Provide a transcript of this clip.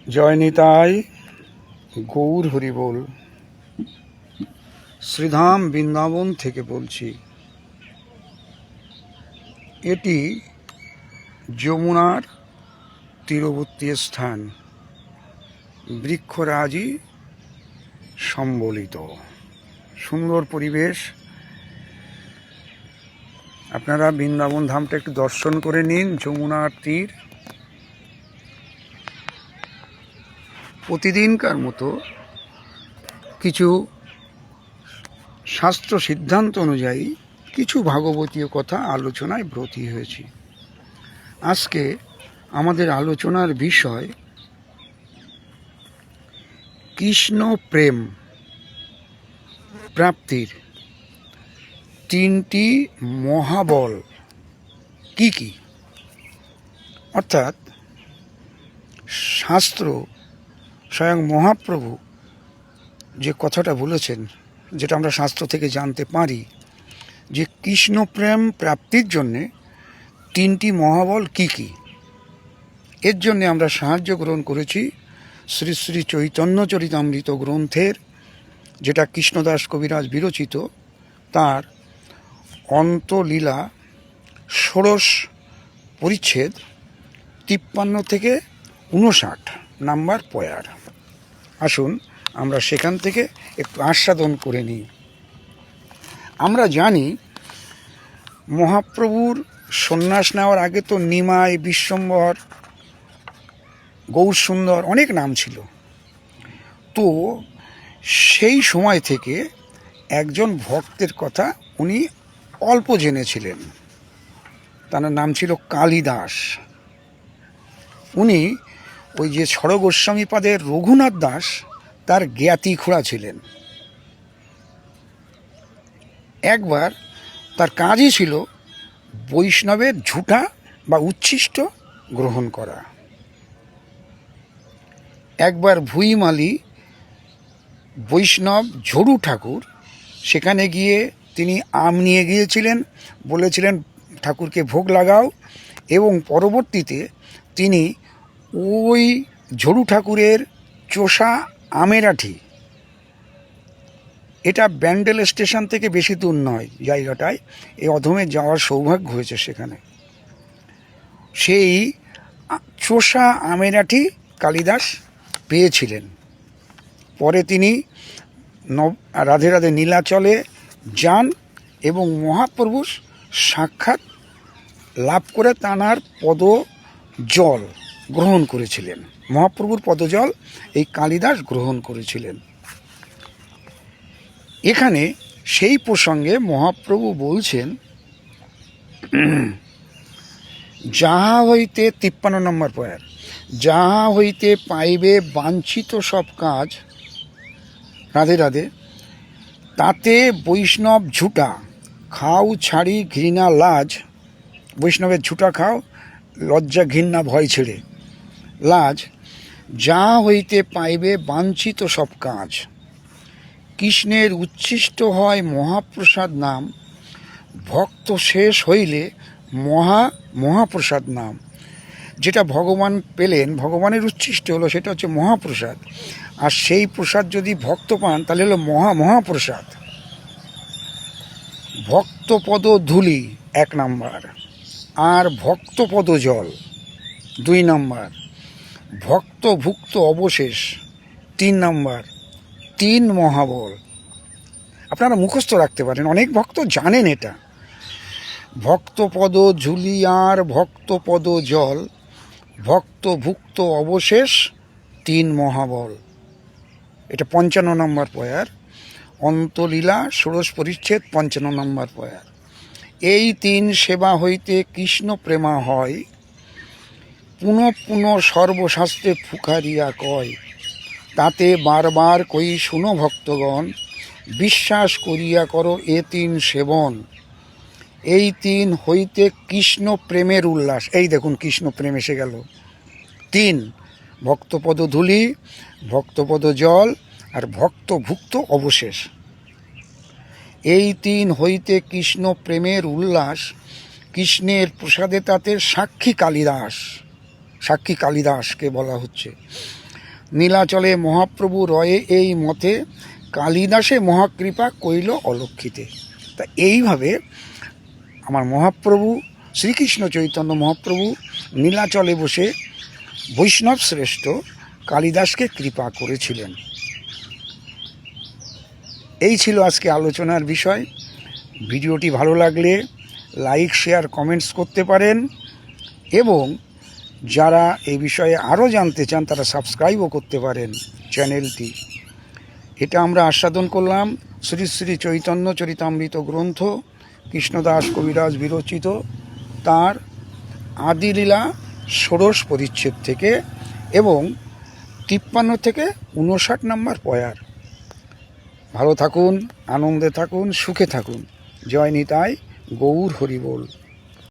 জয় নিতাই, গৌর হরি বল। শ্রীধাম বৃন্দাবন থেকে বলছি। এটি যমুনার তীরবর্তী স্থান, বৃক্ষরাজি সম্বলিত সুন্দর পরিবেশ। আপনারা বৃন্দাবন ধামটা একটু দর্শন করে নিন। যমুনার তীর, প্রতিদিনকার মতো কিছু শাস্ত্র সিদ্ধান্ত অনুযায়ী কিছু ভাগবতীয় কথা আলোচনায় ব্রতী হয়েছি। আজকে আমাদের আলোচনার বিষয় কৃষ্ণ প্রেম প্রাপ্তির তিনটি মহাবল কি কি। অর্থাৎ শাস্ত্র স্বয়ং মহাপ্রভু যে কথাটা বলেছেন, যেটা আমরা শাস্ত্র থেকে জানতে পারি, যে কৃষ্ণ প্রেম প্রাপ্তির জন্যে তিনটি মহাবল কি কি। এর জন্যে আমরা সাহায্য গ্রহণ করেছি শ্রী শ্রী চৈতন্য চরিতামৃত গ্রন্থের, যেটা কৃষ্ণদাস কবিরাজ বিরচিত, তার অন্তলীলা ষোড়শ পরিচ্ছেদ 53 থেকে 59 নাম্বার পয়ার। আসুন আমরা সেখান থেকে একটু আস্বাদন করে নিই। আমরা জানি মহাপ্রভুর সন্ন্যাস নেওয়ার আগে তো নিমাই, বিশ্বম্বর, গৌরসুন্দর অনেক নাম ছিল। তো সেই সময় থেকে একজন ভক্তের কথা উনি অল্প জেনেছিলেন। তার নাম ছিল কালিদাস। উনি ওই যে ছড় গোস্বামীপাদের রঘুনাথ দাস তার জ্ঞাতি খুড়া ছিলেন। একবার তার কাজই ছিল বৈষ্ণবের ঝুটা বা উচ্ছিষ্ট গ্রহণ করা। একবার ভুইমালি বৈষ্ণব ঝরু ঠাকুর সেখানে গিয়ে তিনি আম নিয়ে গিয়েছিলেন, বলেছিলেন ঠাকুরকে ভোগ লাগাও, এবং পরবর্তীতে তিনি ওই ঝরু ঠাকুরের চোষা আমের আঠি, এটা ব্যান্ডেল স্টেশন থেকে বেশি দূর নয় জায়গাটায়, এই অধমে যাওয়ার সৌভাগ্য হয়েছে সেখানে। সেই চোষা আমের আঠি কালিদাস পেয়েছিলেন। পরে তিনি রাধে রাধে নীলাচলে যান এবং মহাপ্রভুর সাক্ষাৎ লাভ করে তাঁর পদ জল গ্রহণ করেছিলেন। মহাপ্রভুর পদজল এই কালিদাস গ্রহণ করেছিলেন। এখানে সেই প্রসঙ্গে মহাপ্রভু বলছেন, যাহা হইতে 53 নম্বর পয়ার, যাহা হইতে পাইবে বাঞ্ছিত সব কাজ, রাধে রাধে, তাতে বৈষ্ণব ঝুটা খাও ছাড়ি ঘৃণা লাজ। বৈষ্ণবের ঝুটা খাও, লজ্জা ঘৃণা ভয় ছেড়ে, লাজ। যা হইতে পাইবে বাঞ্ছিত সব কাজ, কৃষ্ণের উচ্ছিষ্ট হয় মহাপ্রসাদ নাম, ভক্ত শেষ হইলে মহাপ্রসাদ নাম। যেটা ভগবান পেলেন, ভগবানের উচ্ছিষ্ট হলো, সেটা হচ্ছে মহাপ্রসাদ। আর সেই প্রসাদ যদি ভক্ত পান তাহলে হলো মহাপ্রসাদ। ভক্তপদ ধূলি 1 নাম্বার, আর ভক্তপদ জল 2 নাম্বার, ভক্ত ভুক্ত অবশেষ 3 নাম্বার, 3 মহাবল। আপনারা মুখস্থ রাখতে পারেন, অনেক ভক্ত জানেন এটা। ভক্তপদ ঝুলি আর ভক্তপদ জল, ভক্ত ভুক্ত অবশেষ 3 মহাবল। এটা 55 নম্বর পয়ার, অন্তলীলা ষোড়শ পরিচ্ছেদ 55 নম্বর পয়ার। এই 3 সেবা হইতে কৃষ্ণ প্রেমা হয়, পুনঃ পুনঃ সর্বশাস্ত্রে ফুকারিয়া কয়, তাতে বারবার কই শুনো ভক্তগণ, বিশ্বাস করিয়া করো এ 3 সেবন। এই 3 হইতে কৃষ্ণ প্রেমের উল্লাস। এই দেখুন কৃষ্ণ প্রেম এসে গেল। 3, ভক্তপদ ধূলি, ভক্তপদ জল, আর ভক্তভুক্ত অবশেষ। এই 3 হইতে কৃষ্ণ প্রেমের উল্লাস, কৃষ্ণের প্রসাদে তাতে সাক্ষী কালিদাস, সাক্ষী কালিদাসকে বলা হচ্ছে। নীলাচলে মহাপ্রভু রয়ে এই মতে, কালিদাসে মহাকৃপা কইল অলক্ষিতে। তা এইভাবে আমার মহাপ্রভু শ্রীকৃষ্ণ চৈতন্য মহাপ্রভু নীলাচলে বসে বৈষ্ণব শ্রেষ্ঠ কালিদাসকে কৃপা করেছিলেন। এই ছিল আজকে আলোচনার বিষয়। ভিডিওটি ভালো লাগলে লাইক, শেয়ার, কমেন্টস করতে পারেন এবং যারা এই বিষয়ে আরও জানতে চান তারা সাবস্ক্রাইবও করতে পারেন চ্যানেলটি। এটা আমরা আস্বাদন করলাম শ্রী শ্রী চৈতন্য চরিতামৃত গ্রন্থ, কৃষ্ণদাস কবিরাজ বিরচিত, তার আদিলীলা ষোড়শ পরিচ্ছেদ থেকে এবং 53 থেকে 59 নম্বর পয়ার। ভালো থাকুন, আনন্দে থাকুন, সুখে থাকুন। জয় নিতাই, গৌর হরিবোল।